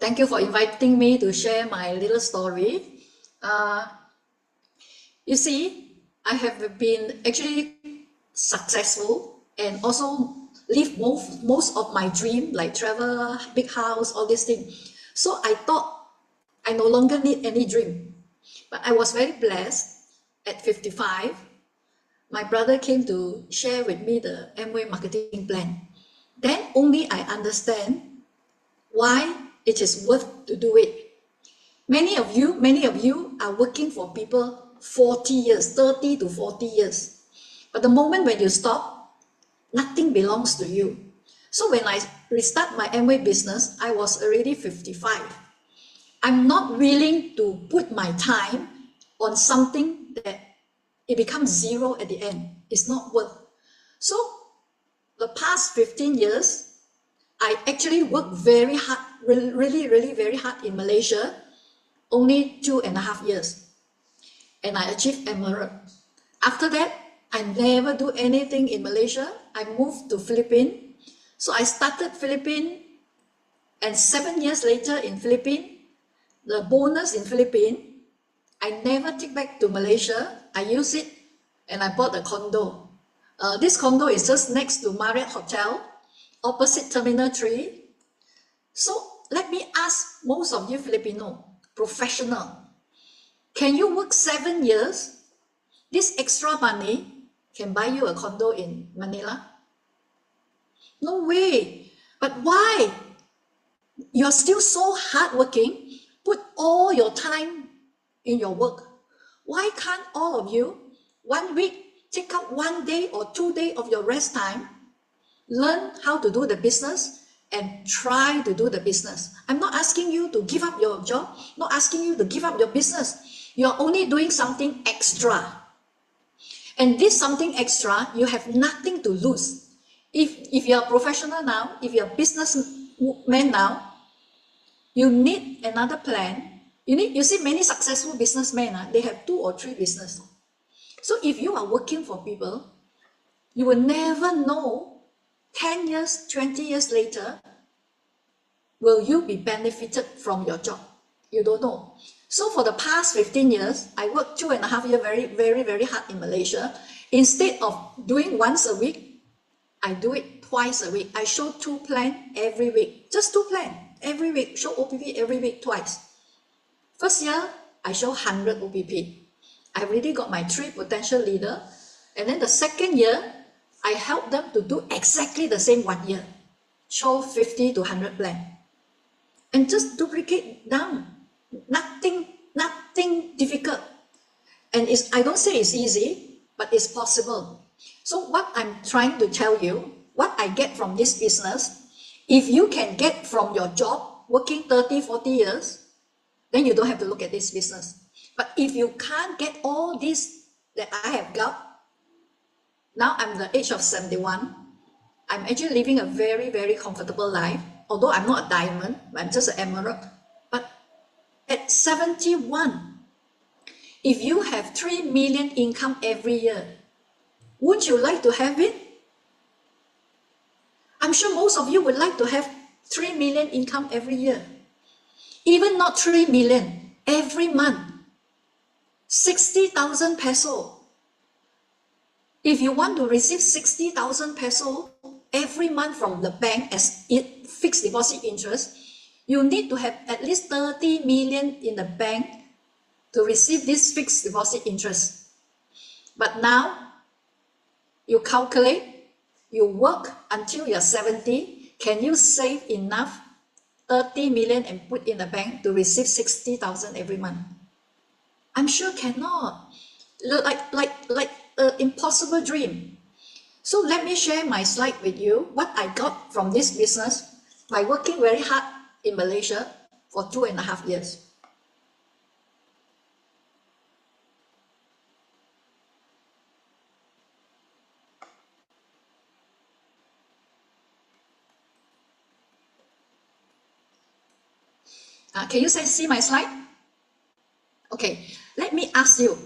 Thank you for inviting me to share my little story. You see, I have been actually successful and also live most of my dream, like travel, big house, all these things. So I thought I no longer need any dream. But I was very blessed at 55. My brother came to share with me the Amway marketing plan. Then only I understand why it is worth to do it. Many of you are working for people 40 years, 30 to 40 years. But the moment when you stop, nothing belongs to you. So when I restart my Amway business, I was already 55. I'm not willing to put my time on something that it becomes zero at the end. It's not worth. So the past 15 years, I actually worked very hard, really very hard in Malaysia, only 2.5 years. And I achieved emerald. After that, I never do anything in Malaysia. I moved to Philippines. So I started Philippines, and 7 years later in Philippines, the bonus in Philippines, I never take back to Malaysia. I use it and I bought a condo. This condo is just next to Marriott Hotel, opposite Terminal 3. So let me ask most of you Filipino, professional, can you work 7 years? This extra money can buy you a condo in Manila? No way. But why? You're still so hardworking, put all your time in your work. Why can't all of you, 1 week, take out 1 day or 2 days of your rest time, learn how to do the business and try to do the business? I'm not asking you to give up your job, not asking you to give up your business. You're only doing something extra. And this something extra, you have nothing to lose. If you're a professional now, if you're a businessman now, you need another plan. You see many successful businessmen, they have 2 or 3 businesses. So if you are working for people, you will never know 10 years, 20 years later, will you be benefited from your job? You don't know. So for the past 15 years, I worked 2.5 years very hard in Malaysia. Instead of doing once a week, I do it twice a week. I show 2 plans every week. Just 2 plans every week. Show OPP every week twice. First year, I show 100 OPP. I already got my 3 potential leaders. And then the second year, I help them to do exactly the same 1 year. Show 50 to 100 plan. And just duplicate down. Nothing difficult. And I don't say it's easy, but it's possible. So what I'm trying to tell you, what I get from this business, if you can get from your job, working 30, 40 years, then you don't have to look at this business. But if you can't get all this that I have got, now I'm the age of 71, I'm actually living a very comfortable life. Although I'm not a diamond, I'm just an emerald. But at 71, if you have 3 million income every year, wouldn't you like to have it? I'm sure most of you would like to have 3 million income every year. Even not 3 million, every month. 60,000 peso. If you want to receive 60,000 peso every month from the bank as fixed deposit interest, you need to have at least 30 million in the bank to receive this fixed deposit interest. But now, you calculate, you work until you're 70, can you save enough 30 million and put in the bank to receive 60,000 every month? I'm sure cannot. Like an impossible dream. So let me share my slide with you, what I got from this business by working very hard in Malaysia for 2.5 years. Can you see my slide? Okay, let me ask you,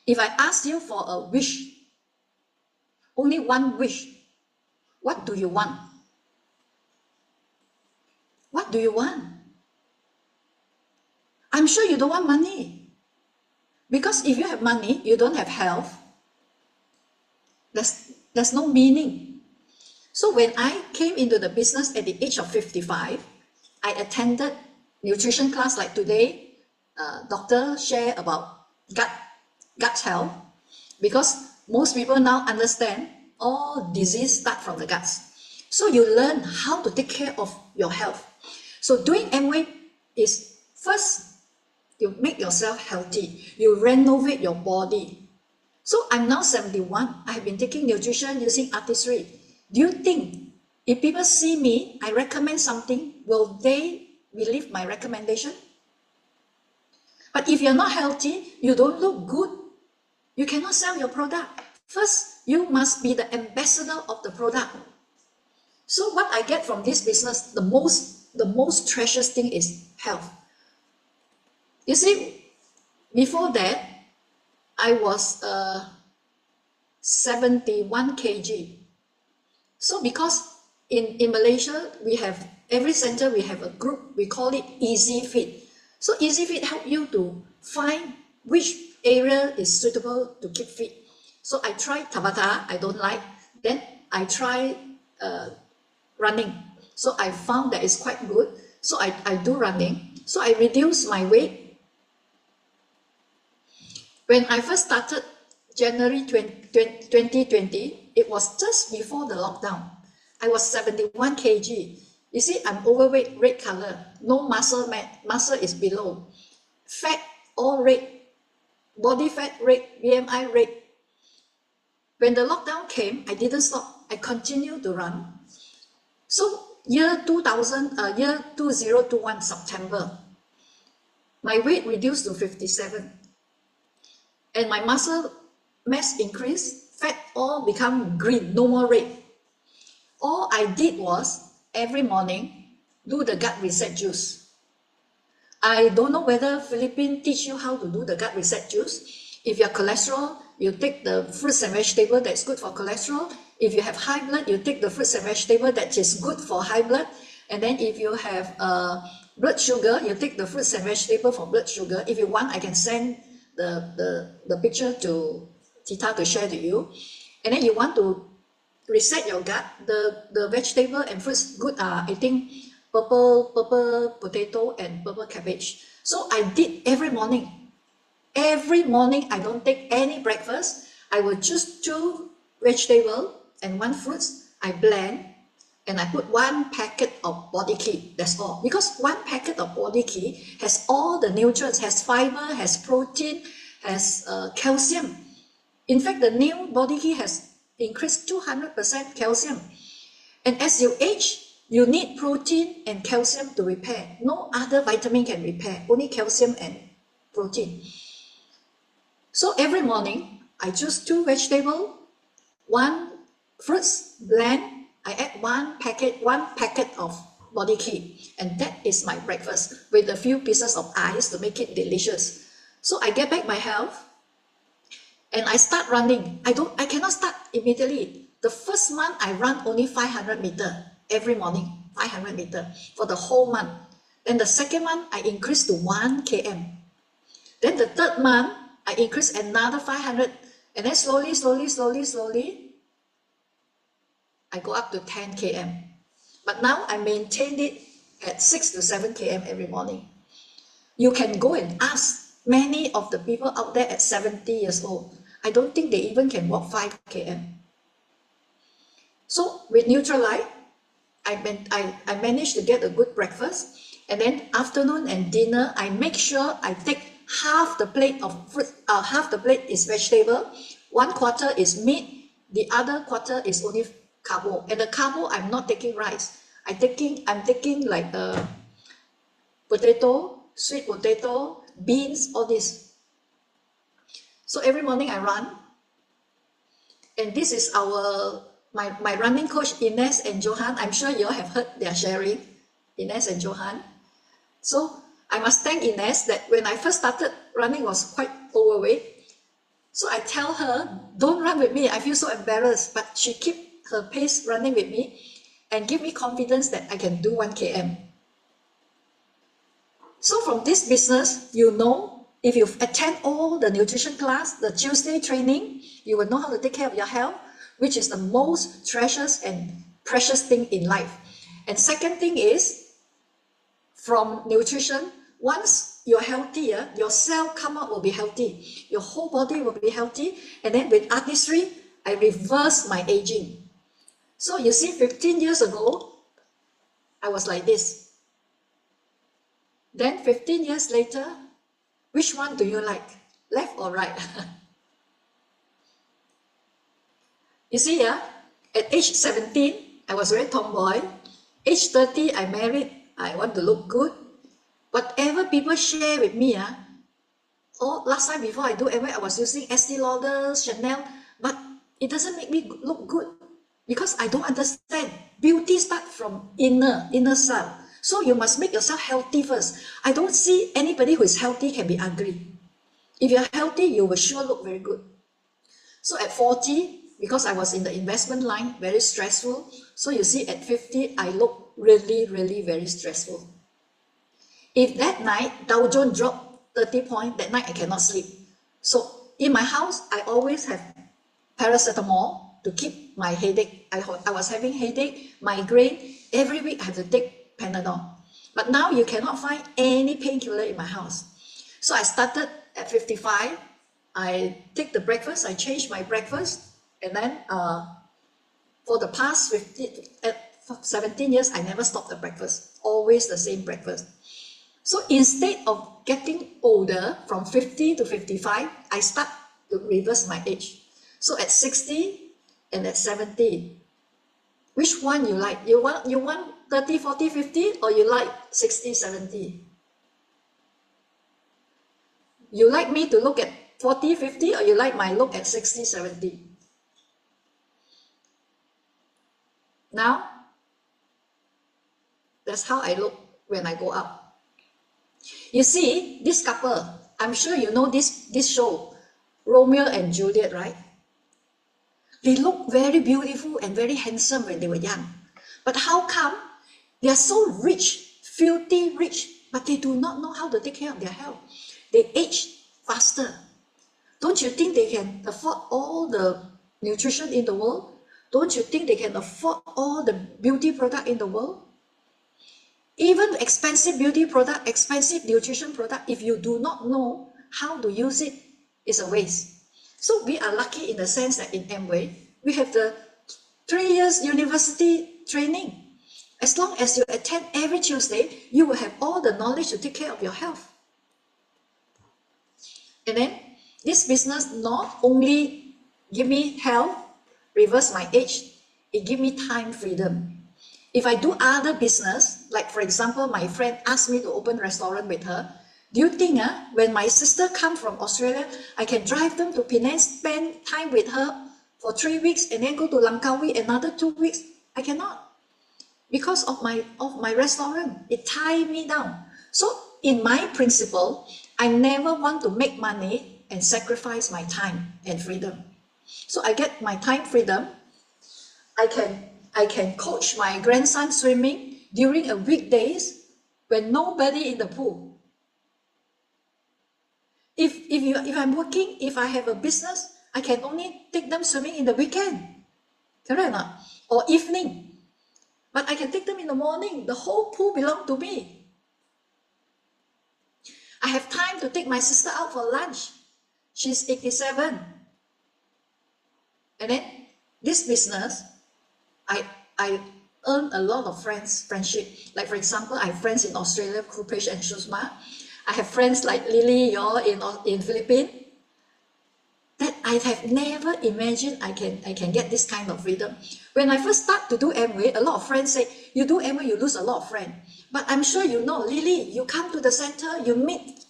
if I ask you for a wish, only one wish, what do you want? What do you want? I'm sure you don't want money. Because if you have money, you don't have health, there's no meaning. So when I came into the business at the age of 55, I attended nutrition class like today. Doctor share about gut health, because most people now understand all disease start from the guts. So you learn how to take care of your health. So doing Amway is first, you make yourself healthy, you renovate your body. So I'm now 71. I have been taking nutrition using artistry. Do you think if people see me, I recommend something, will they believe my recommendation? But if you're not healthy, you don't look good, you cannot sell your product. First, you must be the ambassador of the product. So what I get from this business, the most precious thing is health. You see, before that, I was 71 kg. So because in Malaysia, we have, every center we have a group, we call it Easy Fit. So Easy Fit help you to find which area is suitable to keep fit. So I tried Tabata, I don't like. Then I try running. So I found that it's quite good. So I do running. So I reduce my weight. When I first started January 2020, it was just before the lockdown. I was 71 kg. You see, I'm overweight, red color. No muscle, muscle is below. Fat, all red. Body fat, red. BMI, red. When the lockdown came, I didn't stop. I continued to run. So year 2021, September, my weight reduced to 57. And my muscle mass increased, fat all become green, no more red. All I did was, every morning, do the gut reset juice. I don't know whether Philippines teach you how to do the gut reset juice. If you have cholesterol, you take the fruits and vegetables that's good for cholesterol. If you have high blood, you take the fruits and vegetables that is good for high blood. And then if you have blood sugar, you take the fruits and vegetables for blood sugar. If you want, I can send the picture to Tita to share to you. And then you want to reset your gut, the vegetable and fruits good are, I think, purple potato and purple cabbage. So I did every morning. Every morning I don't take any breakfast. I will choose 2 vegetables and 1 fruits. I blend and I put 1 packet of body key. That's all. Because 1 packet of body key has all the nutrients, has fiber, has protein, has calcium. In fact, the new body key has increased 200% calcium. And as you age, you need protein and calcium to repair. No other vitamin can repair, only calcium and protein. So every morning, I choose 2 vegetables, 1 fruits, blend. I add 1 packet of body key, and that is my breakfast with a few pieces of ice to make it delicious. So I get back my health, and I start running. I cannot start immediately. The first month I run only 500 meters every morning, 500 meters for the whole month. Then the second month I increased to 1 km. Then the third month I increased another 500, and then slowly, I go up to 10 km. But now I maintained it at 6 to 7 km every morning. You can go and ask many of the people out there at 70 years old. I don't think they even can walk 5 km. So with Nutrilite, I managed to get a good breakfast, and then afternoon and dinner, I make sure I take half the plate of fruit, half the plate is vegetable, 1/4 is meat, the other quarter is only carbo. And the carbo, I'm not taking rice. I'm taking like potato, sweet potato, beans, all this. So every morning I run, and this is my running coach, Ines and Johan. I'm sure you all have heard their sharing, Ines and Johan. So I must thank Ines that when I first started running was quite overweight. So I tell her, don't run with me, I feel so embarrassed. But she keep her pace running with me and give me confidence that I can do 1 km. So from this business, you know, if you attend all the nutrition class, the Tuesday training, you will know how to take care of your health, which is the most precious and precious thing in life. And second thing is, from nutrition, once you're healthy, your cell come out will be healthy, your whole body will be healthy. And then with artistry, I reverse my aging. So you see, 15 years ago, I was like this. Then 15 years later, which one do you like? Left or right? You see, at age 17, I was very tomboy. Age 30, I married. I want to look good. Whatever people share with me, last time before I do Amway, I was using Estee Lauder, Chanel, but it doesn't make me look good because I don't understand. Beauty starts from inner self. So you must make yourself healthy first. I don't see anybody who is healthy can be ugly. If you're healthy, you will sure look very good. So at 40, because I was in the investment line, very stressful. So you see, at 50, I look really, really very stressful. If that night Dow Jones dropped 30 points, that night I cannot sleep. So in my house, I always have paracetamol to keep my headache. I was having headache, migraine. Every week I have to take Panadol. But now you cannot find any painkiller in my house. So I started at 55. I take the breakfast, I changed my breakfast, and then for the past 17 years, I never stopped the breakfast. Always the same breakfast. So instead of getting older from 50 to 55, I start to reverse my age. So at 60 and at 70, which one you like? You want 30, 40, 50, or you like 60, 70? You like me to look at 40, 50, or you like my look at 60, 70? Now, that's how I look when I go up. You see, this couple, I'm sure you know this show, Romeo and Juliet, right? They look very beautiful and very handsome when they were young. But how come they are so rich, filthy rich, but they do not know how to take care of their health? They age faster. Don't you think they can afford all the nutrition in the world? Don't you think they can afford all the beauty product in the world? Even expensive beauty product, expensive nutrition product, if you do not know how to use it, it's a waste. So we are lucky in the sense that in Amway, we have the 3 years university training. As long as you attend every Tuesday, you will have all the knowledge to take care of your health. And then this business not only give me health, reverse my age, it give me time freedom. If I do other business, like for example, my friend asked me to open a restaurant with her, do you think when my sister come from Australia, I can drive them to Penang, spend time with her for 3 weeks and then go to Langkawi another 2 weeks? I cannot. Because of my restaurant, it ties me down. So in my principle, I never want to make money and sacrifice my time and freedom. So I get my time freedom. I can coach my grandson swimming during a weekdays when nobody in the pool. If I'm working, if I have a business, I can only take them swimming in the weekend. Correct or not? Or evening. But I can take them in the morning. The whole pool belongs to me. I have time to take my sister out for lunch. She's 87. And then this business, I earn a lot of friendship. Like for example, I have friends in Australia, Krupesh and Shusma. I have friends like Lily, you're in Philippines. That I have never imagined I can get this kind of freedom. When I first start to do Amway, a lot of friends say, you do Amway, you lose a lot of friends. But I'm sure you know, Lily, you come to the center, you meet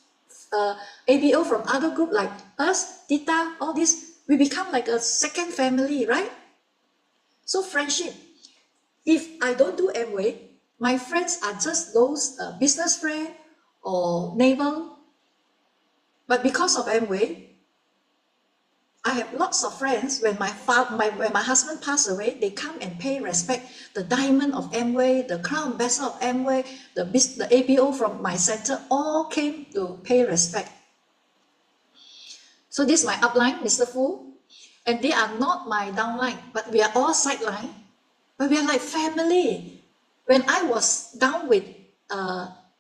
ABO from other group like us, Tita, all this, we become like a second family, right? So friendship. If I don't do Amway, my friends are just those business friends or neighbor. But because of Amway, I have lots of friends. When when my husband passed away, they come and pay respect. The diamond of Amway, the crown ambassador of Amway, the APO from my center, all came to pay respect. So this is my upline, Mr. Fu, and they are not my downline, but we are all sideline. But we are like family. When I was down with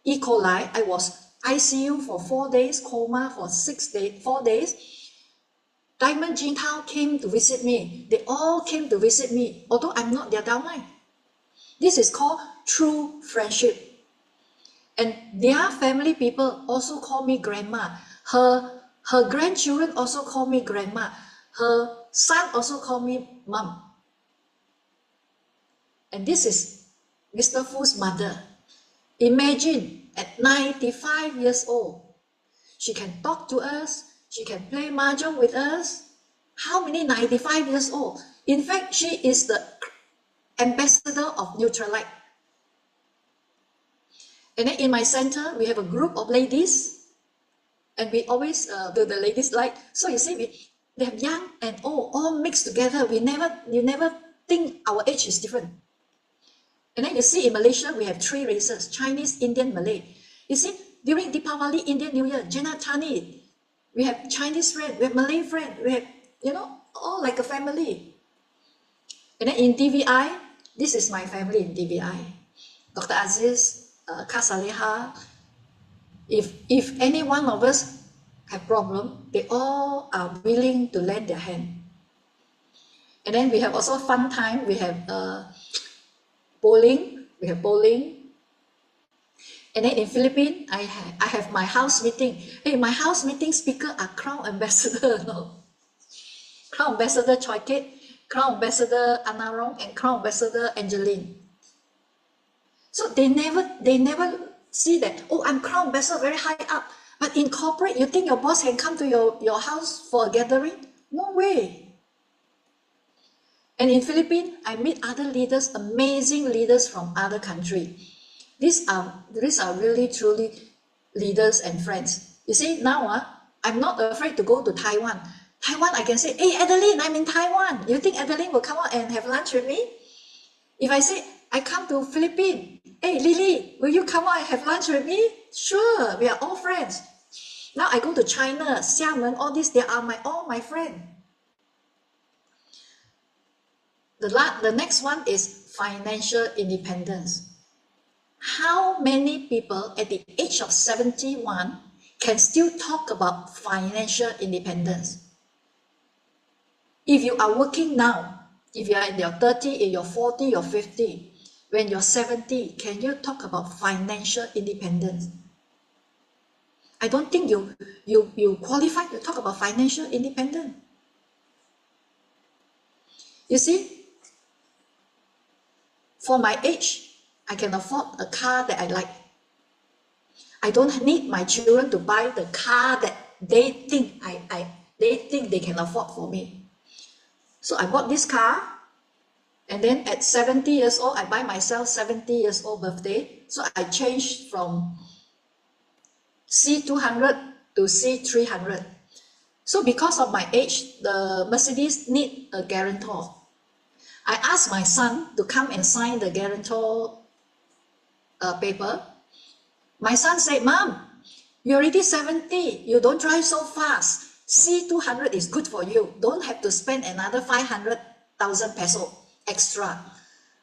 E. coli, I was ICU for 4 days, coma for 4 days. Diamond Jintao came to visit me. They all came to visit me, although I'm not their downline. This is called true friendship. And their family people also call me grandma. Her grandchildren also call me grandma. Her son also call me mom. And this is Mr. Fu's mother. Imagine at 95 years old, she can talk to us, she can play mahjong with us. How many 95 years old? In fact, she is the ambassador of Neutralite. And then in my center, we have a group of ladies, and we always do the ladies light. So you see, they have young and old all mixed together. You never think our age is different. And then you see in Malaysia, we have 3 races, Chinese, Indian, Malay. You see, during Deepavali, Indian New Year, Janatani, we have Chinese friend, we have Malay friend, we have, all like a family. And then in DVI, this is my family in DVI. Dr. Aziz, Kak Saleha, if any one of us have problem, they all are willing to lend their hand. And then we have also fun time, we have bowling. And then in Philippines, I have my house meeting. Hey, my house meeting speaker are Crown Ambassador, no? Crown Ambassador Choi Kit, Crown Ambassador Anarong, and Crown Ambassador Angeline. So they never see that, oh, I'm Crown Ambassador very high up. But in corporate, you think your boss can come to your house for a gathering? No way. And in Philippines, I meet other leaders, amazing leaders from other countries. These are really, truly leaders and friends. You see, now I'm not afraid to go to Taiwan. Taiwan, I can say, hey, Adeline, I'm in Taiwan. You think Adeline will come out and have lunch with me? If I say, I come to Philippines, hey, Lily, will you come out and have lunch with me? Sure, we are all friends. Now I go to China, Xiamen, all these, they are all my friends. The next one is financial independence. How many people at the age of 71 can still talk about financial independence? If you are working now, if you are in your 30, in your 40, your 50, when you're 70, can you talk about financial independence? I don't think you qualify to talk about financial independence. You see, for my age, I can afford a car that I like. I don't need my children to buy the car that they think they can afford for me. So I bought this car, and then at 70 years old, I buy myself 70 years old birthday. So I changed from C200 to C300. So because of my age, the Mercedes need a guarantor. I asked my son to come and sign the guarantor paper. My son said, Mom, you're already 70. You don't drive so fast. C200 is good for you. Don't have to spend another 500,000 peso extra.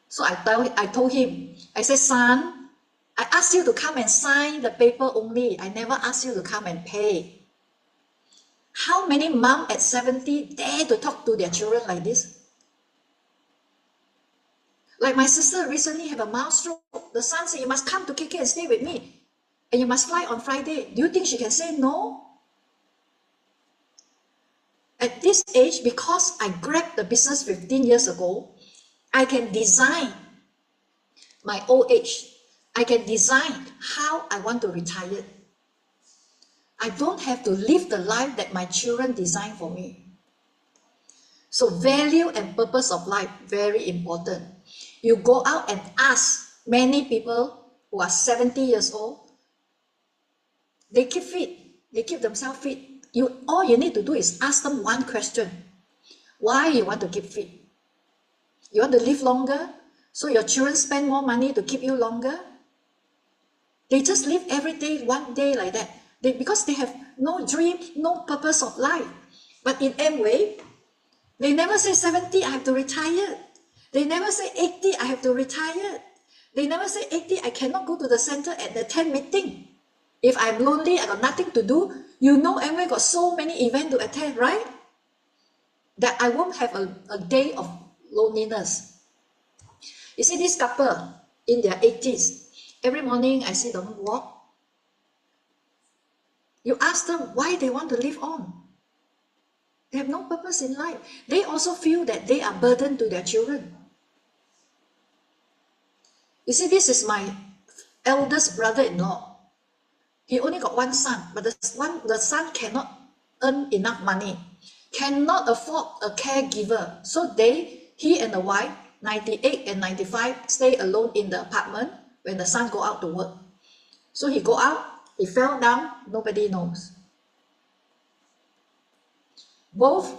So I told him, I said, son, I asked you to come and sign the paper only. I never asked you to come and pay. How many moms at 70 dare to talk to their children like this? Like my sister recently had a mild stroke. The son said, you must come to KK and stay with me. And you must fly on Friday. Do you think she can say no? At this age, because I grabbed the business 15 years ago, I can design my old age. I can design how I want to retire. I don't have to live the life that my children design for me. So value and purpose of life, very important. You go out and ask many people who are 70 years old, they keep fit, they keep themselves fit. all you need to do is ask them one question. Why you want to keep fit? You want to live longer? So your children spend more money to keep you longer? They just live every day, one day like that. Because they have no dream, no purpose of life. But in Amway, they never say 70, I have to retire. They never say 80, I have to retire. They never say 80, I cannot go to the center and attend meeting. If I'm lonely, I got nothing to do. You know Amway got so many events to attend, right? That I won't have a day of loneliness. You see this couple in their 80s, every morning I see them walk. You ask them why they want to live on. They have no purpose in life. They also feel that they are burdened to their children. You see, this is my eldest brother-in-law. He only got one son, but the son cannot earn enough money, cannot afford a caregiver. So he and the wife, 98 and 95, stay alone in the apartment when the son go out to work. So he go out, he fell down, nobody knows. Both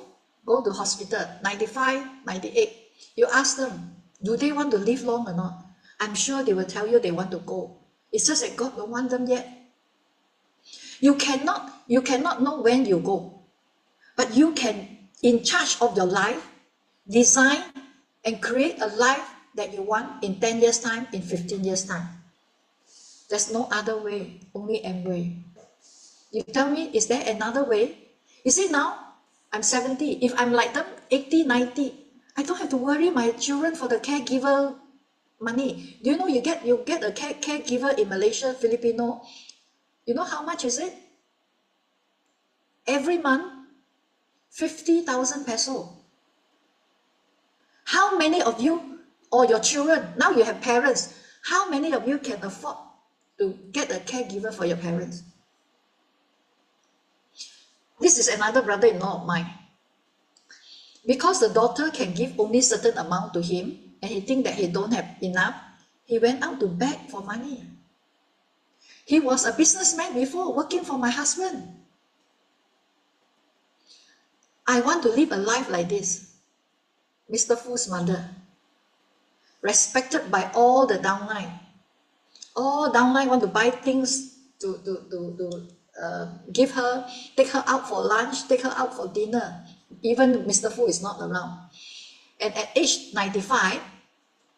go to hospital, 95, 98. You ask them, do they want to live long or not? I'm sure they will tell you they want to go. It's just that God don't want them yet. You cannot know when you go, but you can, in charge of your life, design and create a life that you want in 10 years' time, in 15 years' time. There's no other way, only Amway. You tell me, is there another way? You see now, I'm 70. If I'm like them, 80, 90, I don't have to worry my children for the caregiver money. Do you know you get a caregiver in Malaysia, Filipino? You know how much is it? Every month, 50,000 peso. How many of you or your children, now you have parents, how many of you can afford to get a caregiver for your parents? This is another brother-in-law of mine. Because the daughter can give only certain amount to him, and he think that he don't have enough, he went out to beg for money. He was a businessman before, working for my husband. I want to live a life like this. Mr. Fu's mother, respected by all the downline. All downline want to buy things to give her, take her out for lunch, take her out for dinner. Even Mr. Fu is not around. And at age 95,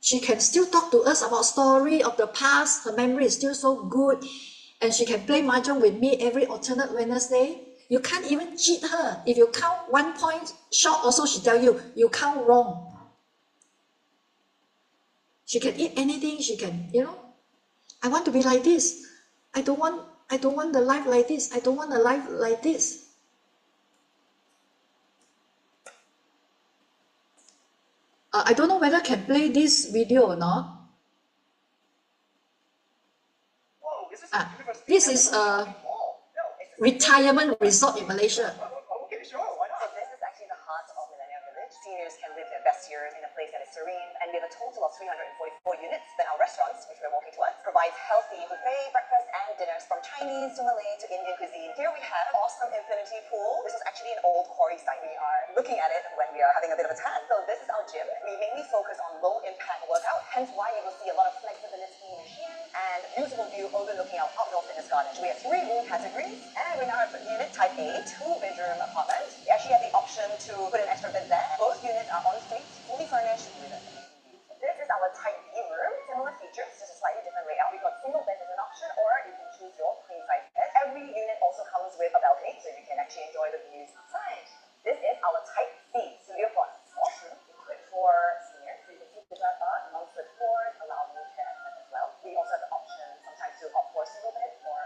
she can still talk to us about story of the past. Her memory is still so good. And she can play mahjong with me every alternate Wednesday. You can't even cheat her. If you count 1 point short, also she tell you, you count wrong. She can eat anything, she can, I want to be like this. I don't want the life like this. I don't want a life like this. I don't know whether I can play this video or not. This is a retirement resort in Malaysia. Seniors can live their best years in a place that is serene, and we have a total of 344 units. Then our restaurants, which we're walking towards, provides healthy buffet, breakfast, and dinners from Chinese to Malay to Indian cuisine. Here we have an awesome infinity pool. This is actually an old quarry site. We are looking at it when we are having a bit of a tan. So this is our gym. We mainly focus on low impact workout, hence why you will see a lot of flexibility machines and beautiful view overlooking our outdoor fitness garden. We have 3 room categories, and we now have unit type A, 2-bedroom apartment. We actually have the option to put an extra bed there. Both units are en suite, fully furnished with a This is our type B room. Similar features, just a slightly different layout. We've got single bed as an option, or you can choose your queen size bed. Every unit also comes with a balcony, so you can actually enjoy the views outside. This is our type C studio plot. Washroom equipped for seniors. So you can see the non-slip floors, allow wheelchair access as well. We also have the option sometimes to opt for a single bed or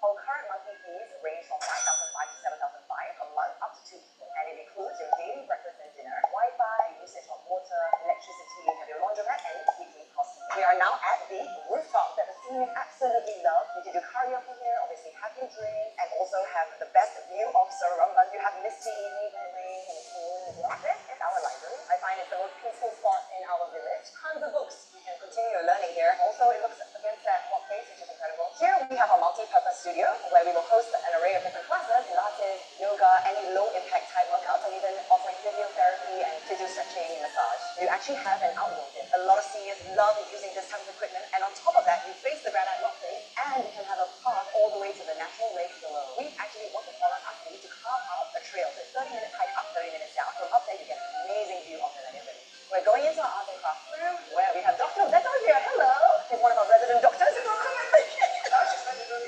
our current monthly fees range from 5,500 to 7,500 a month up to 2 people, and it includes your daily breakfast and dinner, Wi-Fi, usage of water, electricity, have your laundromat, and weekly costs. We are now at the rooftop that the seniors absolutely love. You can do karaoke here, obviously have your drinks, and also have the best view of Sarawak. You have misty evening rain and moon as well. This is our library. I find it's the most peaceful spot in our village. Tons of books. You can continue your learning here. Also, it looks against that hot face, which is incredible. Here we have our multi-purpose studio. studio where we will host an array of different classes, Pilates, yoga, any low-impact type workouts, and even offering physiotherapy and physio stretching and massage. You actually have an outdoor gym. A lot of seniors love using this type of equipment, and on top of that, you face the granite rock face, and you can have a path all the way to the natural lakes below. We actually worked with foreign athletes to carve out a trail. So it's 30-minute hike up, 30 minutes down. From up there, you get an amazing view of the Lanyon. We're going into our art and craft room where we have Dr. Beto here. Hello. She's one of our resident doctors.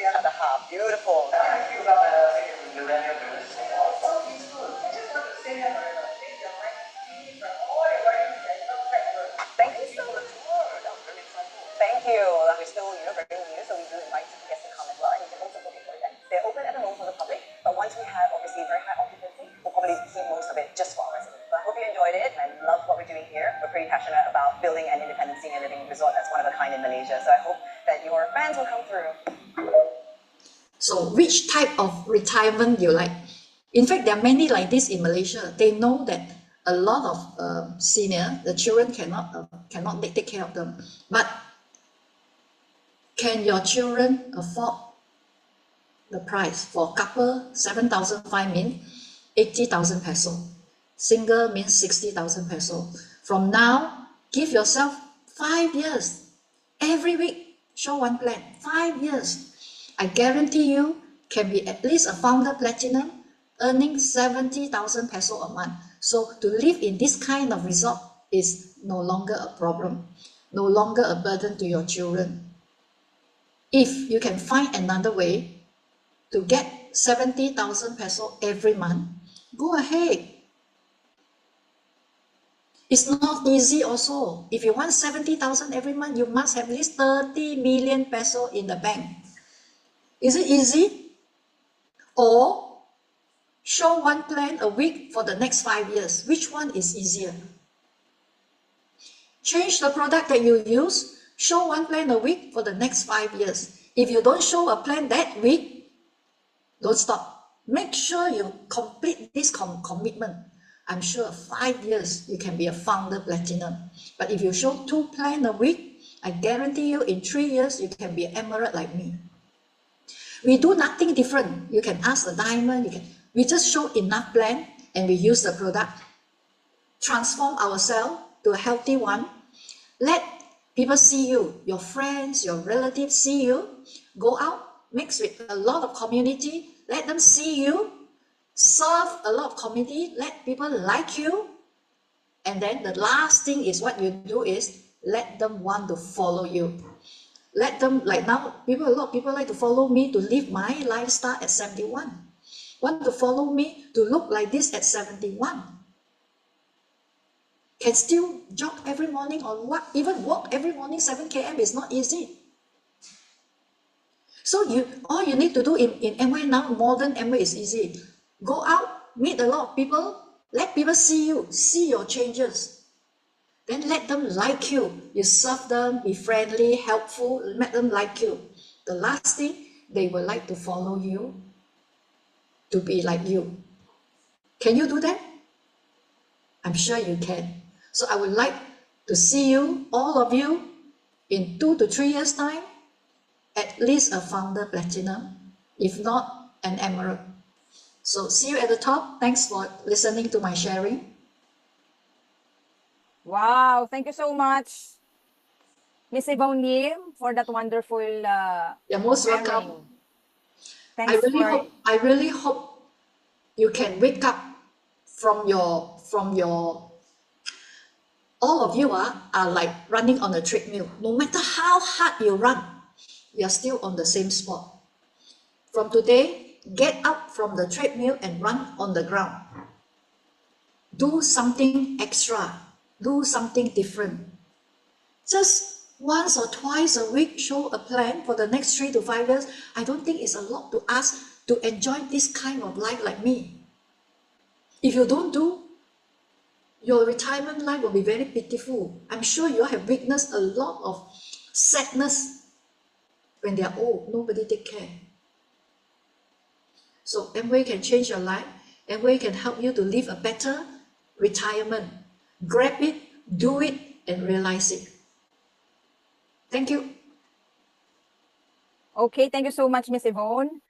At the hub. Beautiful. Thank you about the Lanyon. So peaceful. I just want to say that Thank you so much. Thank you. We're still, very new, so we do invite guests to come as well, and you can also book it for events. They're open at the moment for the public, but once we have obviously very high occupancy, we'll probably keep most of it just for our residents. But I hope you enjoyed it. I love what we're doing here. We're pretty passionate about building an independent senior living resort that's one of a kind in Malaysia. So I hope that your fans will come through. So which type of retirement you like? In fact, there are many like this in Malaysia. They know that a lot of senior, the children cannot take care of them. But can your children afford the price? For couple, 7,500 means 80,000 peso. Single means 60,000 peso. From now, give yourself 5 years. Every week, show one plan. 5 years. I guarantee you can be at least a founder platinum, earning 70,000 peso a month. So to live in this kind of resort is no longer a problem, no longer a burden to your children. If you can find another way to get 70,000 peso every month, go ahead. It's not easy also. If you want 70,000 every month, you must have at least 30 million peso in the bank. Is it easy? Or show one plan a week for the next 5 years. Which one is easier? Change the product that you use. Show one plan a week for the next 5 years. If you don't show a plan that week, don't stop. Make sure you complete this commitment. I'm sure 5 years you can be a founder platinum. But if you show 2 plans a week, I guarantee you in 3 years you can be an emerald like me. We do nothing different. You can ask the diamond. We just show enough plan and we use the product. Transform ourselves to a healthy one. Let people see you, your friends, your relatives see you. Go out, mix with a lot of community. Let them see you. Serve a lot of community. Let people like you. And then the last thing is what you do is let them want to follow you. Let them, like now, a lot of people like to follow me to live my lifestyle at 71. Want to follow me to look like this at 71. Can still jog every morning or even walk every morning 7 km is not easy. So all you need to do in Amway now, modern Amway is easy. Go out, meet a lot of people, let people see you, see your changes. Then let them like you. You serve them, be friendly, helpful, let them like you. The last thing, they will like to follow you, to be like you. Can you do that? I'm sure you can. So I would like to see you, all of you, in 2 to 3 years' time, at least a founder platinum, if not an emerald. So see you at the top. Thanks for listening to my sharing. Wow, thank you so much, Miss Yvonne Lim, for that wonderful You're most welcome. sharing. Thanks I really hope you can wake up from your all of you are like running on a treadmill. No matter how hard you run, you're still on the same spot. From today, get up from the treadmill and run on the ground. Do something extra. Do something different. Just once or twice a week, show a plan for the next 3 to 5 years. I don't think it's a lot to ask to enjoy this kind of life like me. If you don't do, your retirement life will be very pitiful. I'm sure you have witnessed a lot of sadness when they are old. Nobody take care. So Amway can change your life. Amway can help you to live a better retirement. Grab it, do it, and realize it. Thank you. Okay, thank you so much, Miss Yvonne.